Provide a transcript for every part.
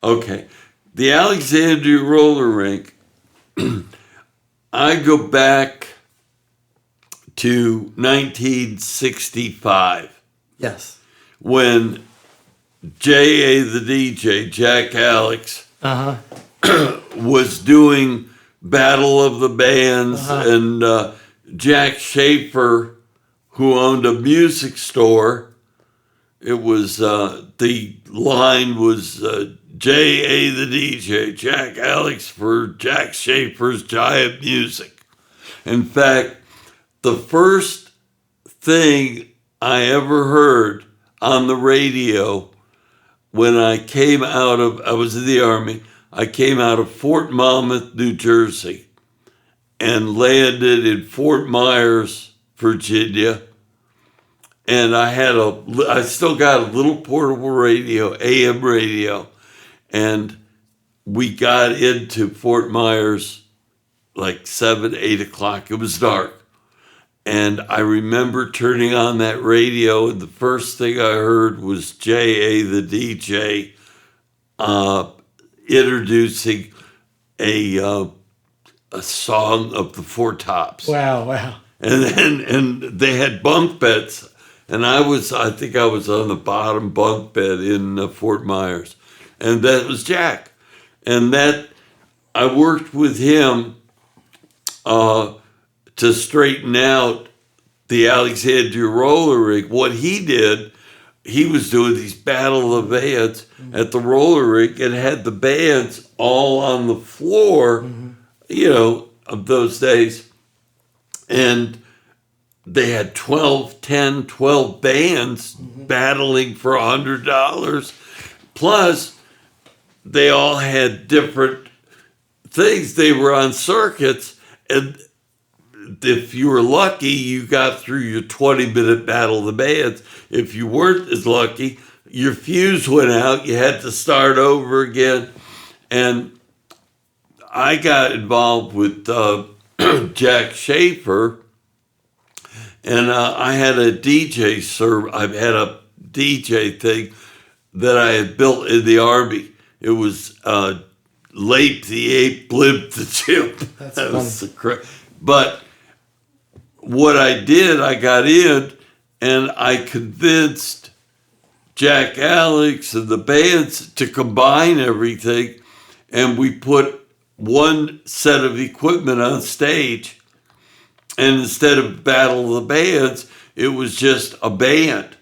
Okay. The Alexandria roller rink, I go back to 1965. Yes. When J.A. the DJ, Jack Alex, was doing Battle of the Bands, and Jack Schaefer, who owned a music store, it was, the line was J.A. the DJ, Jack Alex for Jack Schaefer's Giant Music. In fact, the first thing I ever heard on the radio when I was in the Army, I came out of Fort Monmouth, New Jersey, and landed in Fort Myers, Virginia. And I still got a little portable radio, AM radio, and we got into Fort Myers like 7, 8 o'clock. It was dark. And I remember turning on that radio, and the first thing I heard was J.A. the DJ introducing a song of the Four Tops. Wow. And they had bunk beds, and I think I was on the bottom bunk bed in Fort Myers, and that was Jack, and that I worked with him to straighten out the Alexandria roller rink. What he did, he was doing these Battle of the Bands at the roller rink and had the bands all on the floor, of those days. And they had 12 bands battling for $100. Plus, they all had different things. They were on circuits, and if you were lucky, you got through your 20-minute Battle of the Bands. If you weren't as lucky, your fuse went out. You had to start over again. And I got involved with Jack Schaefer, and I had a DJ thing that I had built in the Army. It was Lape the Ape, Blimp the Chimp. That was but what I did, I got in and I convinced Jack Alex and the bands to combine everything, and we put one set of equipment on stage, and instead of Battle of the Bands, it was just a band.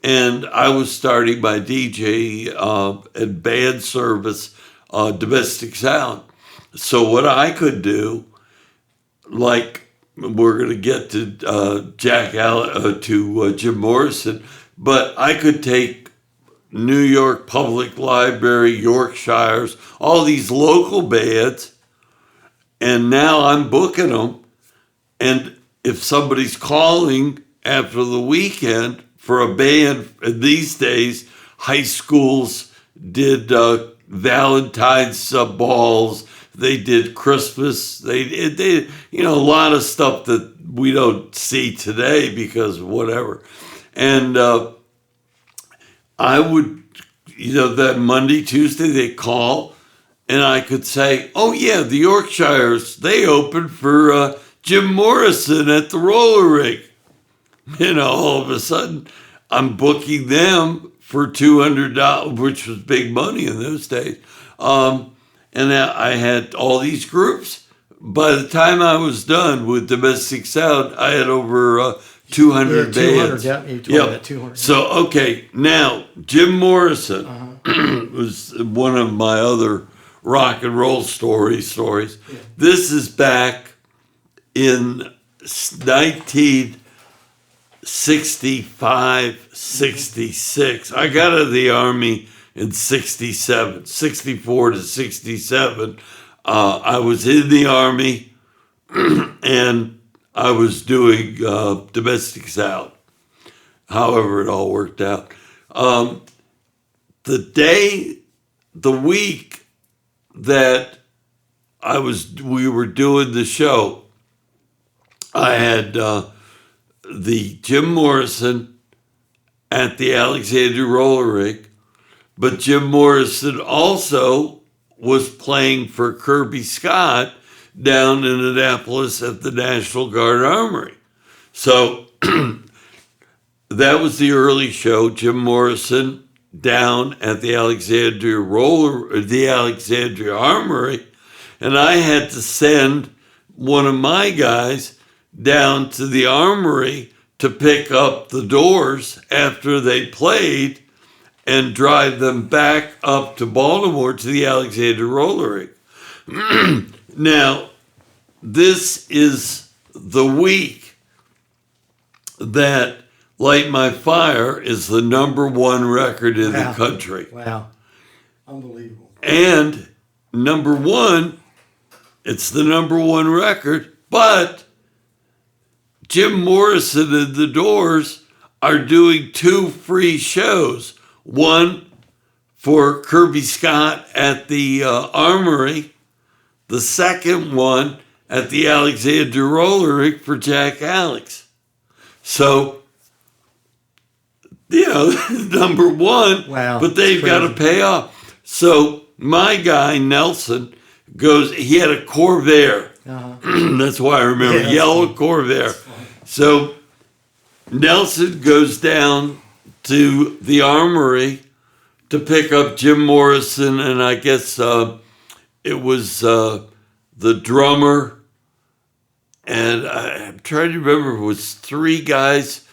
And I was starting my DJ and band service, Domestic Sound. So what I could do, like we're going to get to Jim Morrison, but I could take New York Public Library, Yorkshires, all these local bands, and now I'm booking them. And if somebody's calling after the weekend for a band, and these days, high schools did Valentine's balls, they did Christmas, they did a lot of stuff that we don't see today because whatever. And I would, that Monday, Tuesday, they call, and I could say, oh yeah, the Yorkshires, they opened for Jim Morrison at the roller rink. All of a sudden, I'm booking them for $200, which was big money in those days. And I had all these groups. By the time I was done with Domestic Sound, I had over 200 bands. Yeah, you told me that, 200. So, okay, now, Jim Morrison was one of my other rock and roll stories. Yeah. This is back in 1965, 66. I got out of the Army in 67, 64 to 67. I was in the Army and I was doing Domestic Sound. However, it all worked out. The week that we were doing the show, I had the Jim Morrison at the Alexandria roller rink, but Jim Morrison also was playing for Kirby Scott down in Annapolis at the National Guard Armory. So that was the early show. Jim Morrison down at the Alexandria Armory, and I had to send one of my guys down to the Armory to pick up the Doors after they played and drive them back up to Baltimore to the Alexandria Roller Rink. Now, this is the week that Light My Fire is the number one record in the country. Wow. Unbelievable. And number one, it's the number one record, but Jim Morrison and the Doors are doing 2 free shows. One for Kirby Scott at the Armory, the second one at the Alexandria Roller Rink for Jack Alex. So, number one, but they've got to pay off. So my guy, Nelson, he had a Corvair. That's why I remember, yellow Corvair. So Nelson goes down to the Armory to pick up Jim Morrison, and I guess it was the drummer, and I'm trying to remember if it was 3 guys.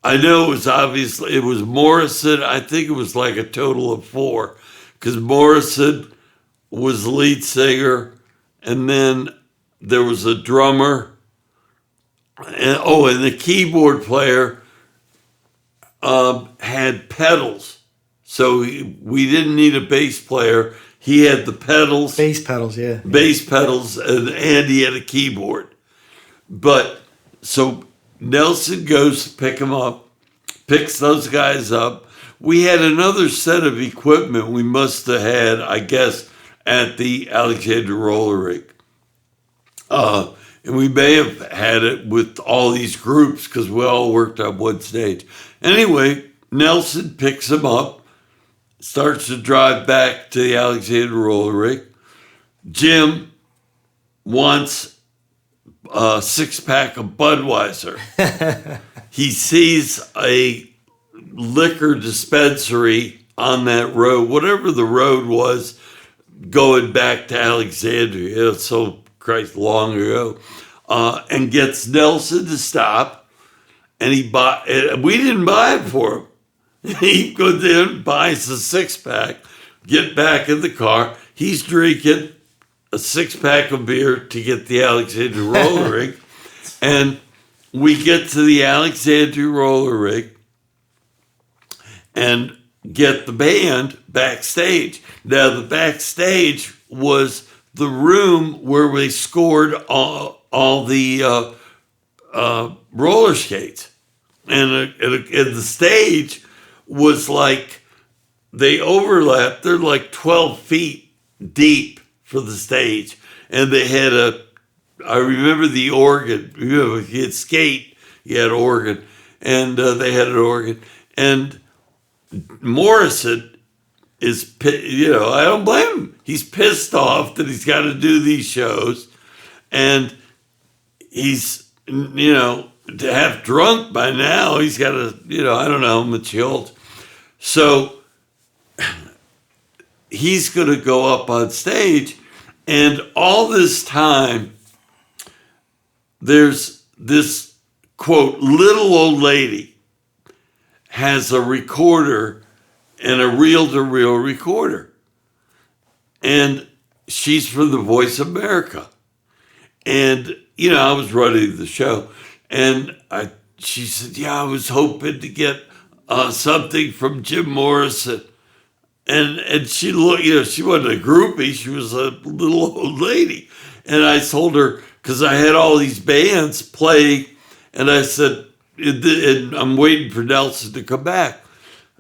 I know it was Morrison. I think it was like a total of 4, because Morrison was the lead singer, and then there was a drummer, and the keyboard player had pedals. So we didn't need a bass player. He had the pedals. Bass pedals, yeah. Bass pedals, and he had a keyboard. But so Nelson goes to pick him up, picks those guys up. We had another set of equipment we must have had, I guess, at the Alexandria Roller Rink. And we may have had it with all these groups because we all worked on one stage. Anyway, Nelson picks him up, starts to drive back to the Alexandria Roller Rink. Jim wants a 6-pack of Budweiser. He sees a liquor dispensary on that road, whatever the road was, going back to Alexandria. It's so long ago, and gets Nelson to stop, and we didn't buy it for him. He goes in, buys a 6-pack, get back in the car. He's drinking a 6-pack of beer to get the Alexandria Roller Rink, and we get to the Alexandria Roller Rink and get the band backstage. Now, the backstage was the room where we scored all the roller skates. And the stage was like, they overlapped. They're like 12 feet deep for the stage. And they had I remember the organ. If you had skate, you had organ. And they had an organ. And Morrison is, I don't blame him. He's pissed off that he's got to do these shows. And he's, half drunk by now. He's got to, I don't know how much he holds. So he's going to go up on stage. And all this time, there's this, quote, little old lady has a recorder and a reel-to-reel recorder. And she's from the Voice of America. And, I was running the show. And she said, I was hoping to get something from Jim Morrison. And she looked, she wasn't a groupie. She was a little old lady. And I told her, because I had all these bands playing, and I said, and I'm waiting for Nelson to come back.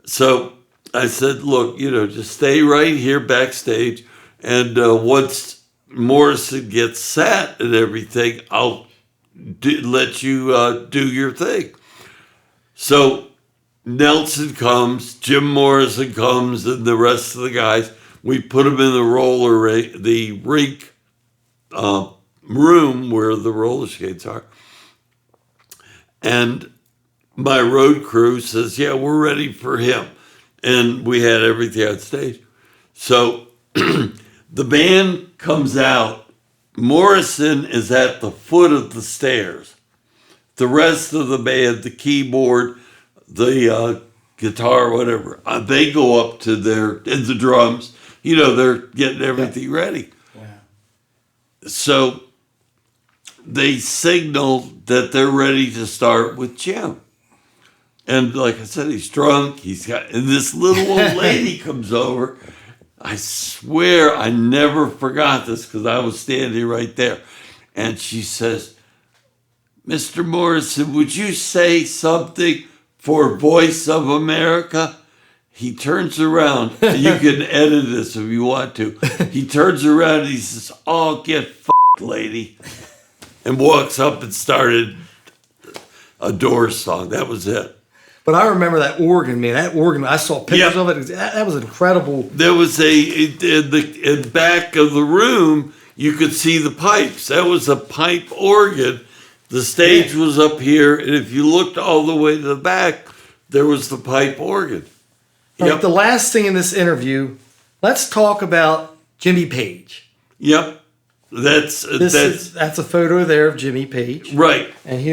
So I said, look, just stay right here backstage. And once Morrison gets set and everything, I'll let you do your thing. So Nelson comes, Jim Morrison comes, and the rest of the guys. We put them in the rink room where the roller skates are. And my road crew says, yeah, we're ready for him. And we had everything on stage. So the band comes out. Morrison is at the foot of the stairs. The rest of the band, the keyboard, the guitar, whatever, they go up to and the drums. They're getting everything ready. Wow. So they signal that they're ready to start with Jim. And like I said, he's drunk. And this little old lady comes over. I swear I never forgot this because I was standing right there. And she says, Mr. Morrison, would you say something for Voice of America? He turns around. And you can edit this if you want to. He turns around and he says, oh, get f***ed, lady. And walks up and started a Doors song. That was it. But I remember that organ, man. That organ, I saw pictures of it. That was incredible. There was in the back of the room, you could see the pipes. That was a pipe organ. The stage was up here, and if you looked all the way to the back, there was the pipe organ. All right, the last thing in this interview, let's talk about Jimmy Page. Yep. That's a photo there of Jimmy Page. Right. And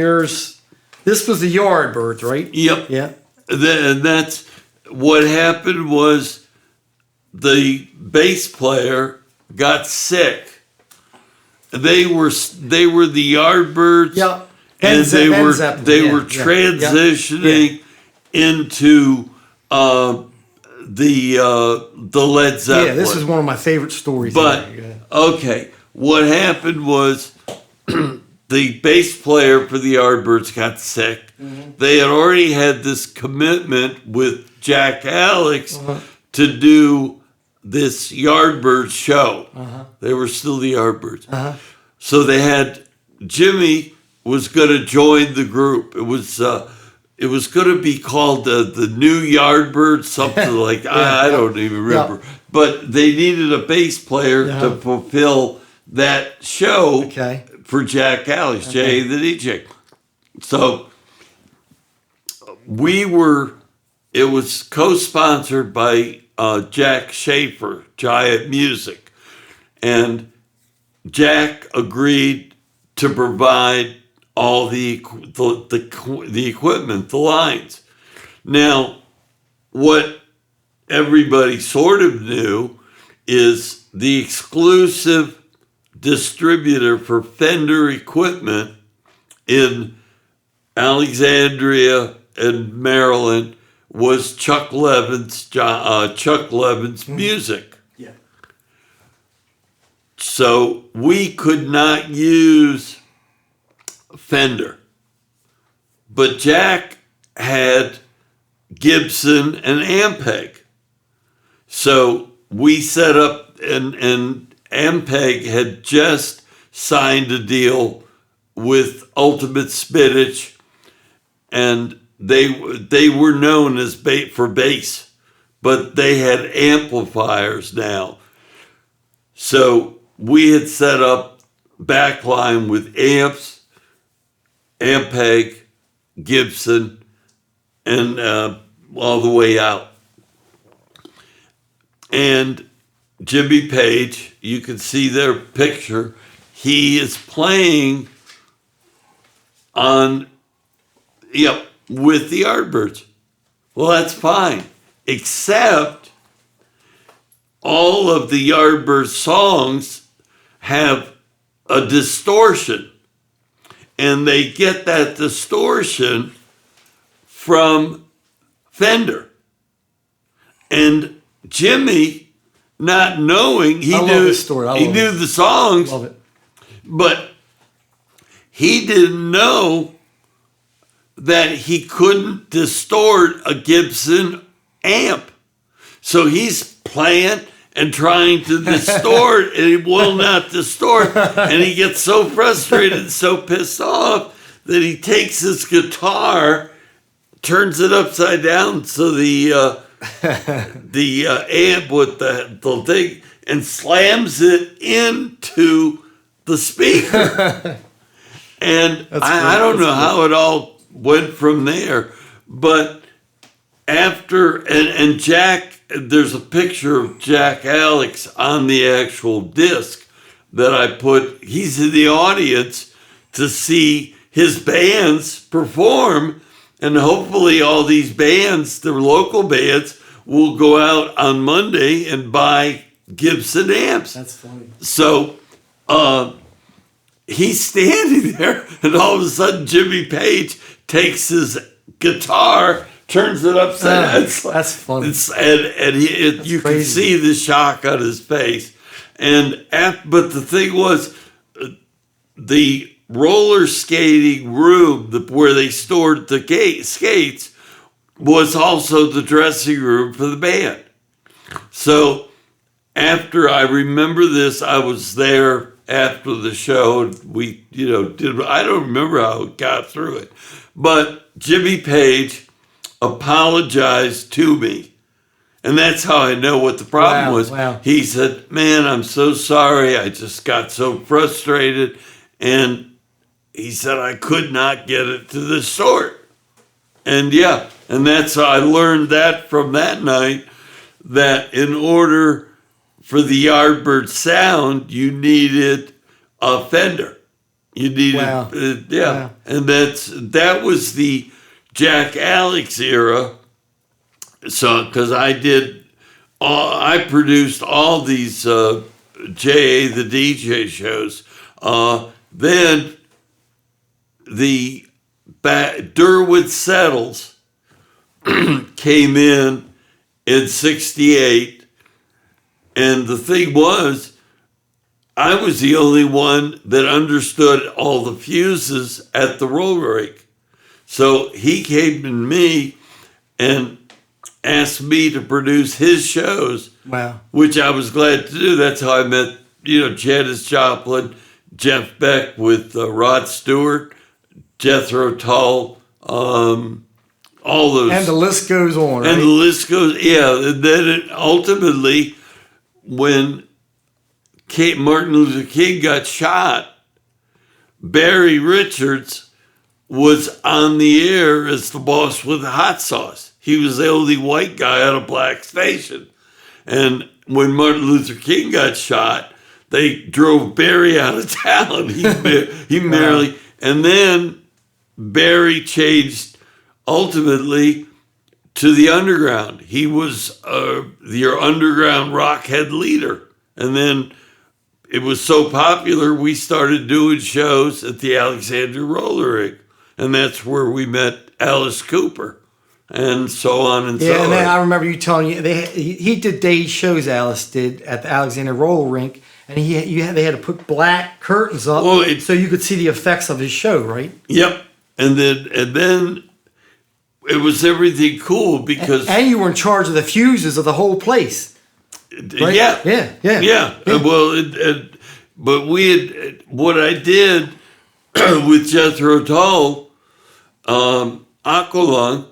this was the Yardbirds, right? Yep. Yeah. And that's what happened was the bass player got sick. They were the Yardbirds. Yeah. And they were Zeppelin. transitioning into the Led Zeppelin. Yeah, this is one of my favorite stories. But okay, what happened was the bass player for the Yardbirds got sick. Mm-hmm. They had already had this commitment with Jack Alex to do this Yardbirds show. They were still the Yardbirds. So they had Jimmy was going to join the group. It was going to be called the New Yardbirds, something like I don't even remember. Yeah. But they needed a bass player to fulfill that show for Jack Alex, Jay the DJ. So it was co-sponsored by Jack Schaefer, Giant Music. And Jack agreed to provide all the equipment, the lines. Now, what everybody sort of knew is the exclusive distributor for Fender equipment in Alexandria and Maryland was Chuck Levin's Music. Yeah. So we could not use Fender. But Jack had Gibson and Ampeg. So we set up, and Ampeg had just signed a deal with Ultimate Spinach, and they were known as for bass, but they had amplifiers now. So we had set up backline with amps, Ampeg, Gibson, and all the way out. And Jimmy Page, you can see their picture, he is playing with the Yardbirds. Well, that's fine, except all of the Yardbirds songs have a distortion. And they get that distortion from Fender. And Jimmy, not knowing, he knew the songs, love it. But he didn't know that he couldn't distort a Gibson amp. So he's playing and trying to distort, and he will not distort. And he gets so frustrated and so pissed off that he takes his guitar turns it upside down so the amp with the thing and slams it into the speaker. And I don't know how it all went from there, but after and Jack, there's a picture of Jack Alex on the actual disc that I put. He's in the audience to see his bands perform, and hopefully all these bands, the local bands, will go out on Monday and buy Gibson amps. That's funny. So he's standing there, and all of a sudden Jimmy Page takes his guitar, turns it upside down. That's funny. You can see the shock on his face. But the thing was, the roller skating room where they stored the skates was also the dressing room for the band. So after I remember this, I was there after the show, and we, I don't remember how it got through it, but Jimmy Page apologized to me. And that's how I know what the problem was. Wow. He said, "Man, I'm so sorry. I just got so frustrated." And he said, "I could not get it to the sort." And and that's how I learned that from that night, that in order for the Yardbird sound, you needed a Fender. You needed, And that was the Jack Alex era. So, because I produced all these J.A. the DJ shows. Then the Durwood Settles came in 68, and the thing was, I was the only one that understood all the fuses at the roller rink. So he came to me and asked me to produce his shows, which I was glad to do. That's how I met, Janis Joplin, Jeff Beck with Rod Stewart, Jethro Tull, all those. And the list goes on, right? And the list goes, And then ultimately, when Martin Luther King got shot, Barry Richards was on the air as the boss with the hot sauce. He was the only white guy on a black station. And when Martin Luther King got shot, they drove Barry out of town. He merely, and then Barry changed ultimately to the underground. He was your underground rock head leader. And then it was so popular, we started doing shows at the Alexandria Roller Rink. And that's where we met Alice Cooper, and so on and so on. And then I remember you telling me he did day shows. Alice did at the Alexandria Roller Rink, and they had to put black curtains up so you could see the effects of his show, right? Yep. And then it was everything cool because and you were in charge of the fuses of the whole place. Right? Yeah. Well, but what I did with Jethro Tull. Aqualung,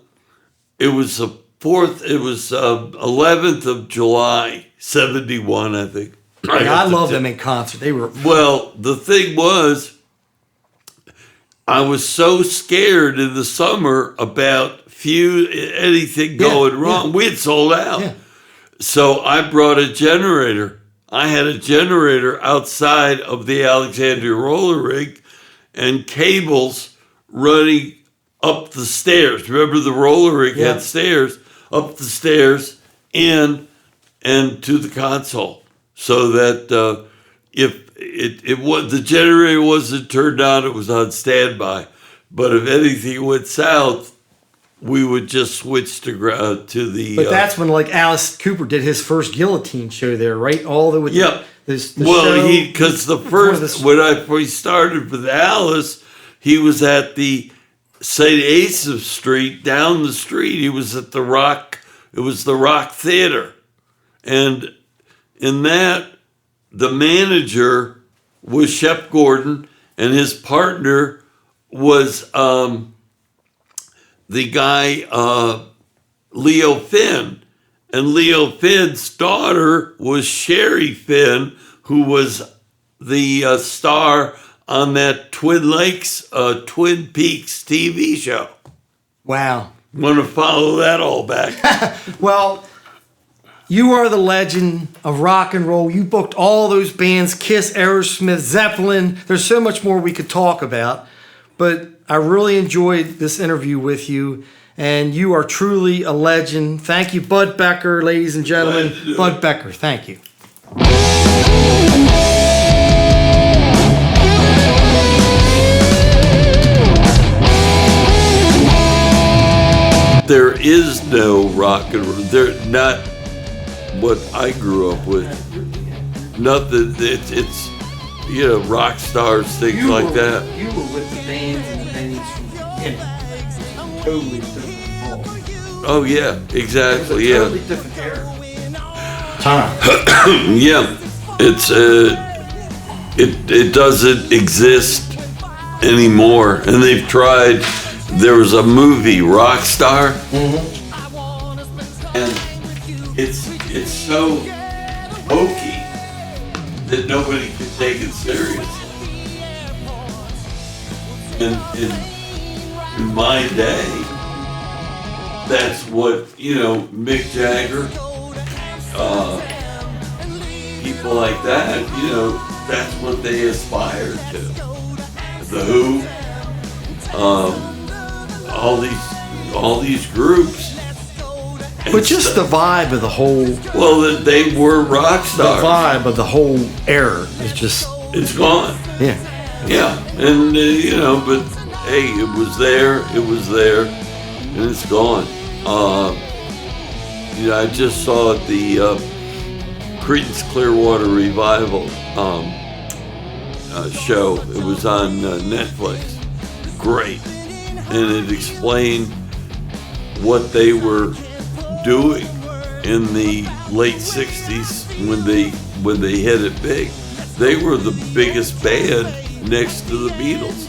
it was 11th of July, 71, I think. I love them in concert. They were... Well, the thing was, I was so scared in the summer about anything going wrong. We had sold out. Yeah. So I brought a generator. I had a generator outside of the Alexandria Roller Rink and cables running up the stairs. Remember the roller rink had stairs, up the stairs and to the console. So that if it was, the generator wasn't turned on, it was on standby. But if anything went south, we would just switch to the... But that's when Alice Cooper did his first Guillotine show there, right? All the... Because when we started with Alice, he was at the St. Asaph Street, down the street. He was at the Rock. It was the Rock Theater. And in that, the manager was Shep Gordon, and his partner was the guy Leo Finn, and Leo Finn's daughter was Sherry Finn, who was the star on that Twin Peaks TV show. Wow. Want to follow that all back? Well, you are the legend of rock and roll. You booked all those bands, Kiss, Aerosmith, Zeppelin. There's so much more we could talk about, but I really enjoyed this interview with you, and you are truly a legend. Thank you, Bud Becker, ladies and gentlemen. Bud Becker, thank you. There is no rock and roll. They're not what I grew up with. Nothing. It's rock stars, things like that. You were with the bands and the venues from the beginning. Totally different ball. Oh yeah, exactly. It was a totally different era. Time. Yeah, it's it doesn't exist anymore, and they've tried. There was a movie, Rockstar, and it's so hokey that nobody can take it serious. In my day, that's what Mick Jagger, people like that, that's what they aspired to. The Who, all these groups. But just the vibe of the whole... Well, they were rock stars. The vibe of the whole era is just... It's gone. Yeah. Yeah, and but hey, it was there, and it's gone. I just saw the Creedence Clearwater Revival show. It was on Netflix. Great, and it explained what they were doing in the late '60s when they hit it big. They were the biggest band next to the Beatles.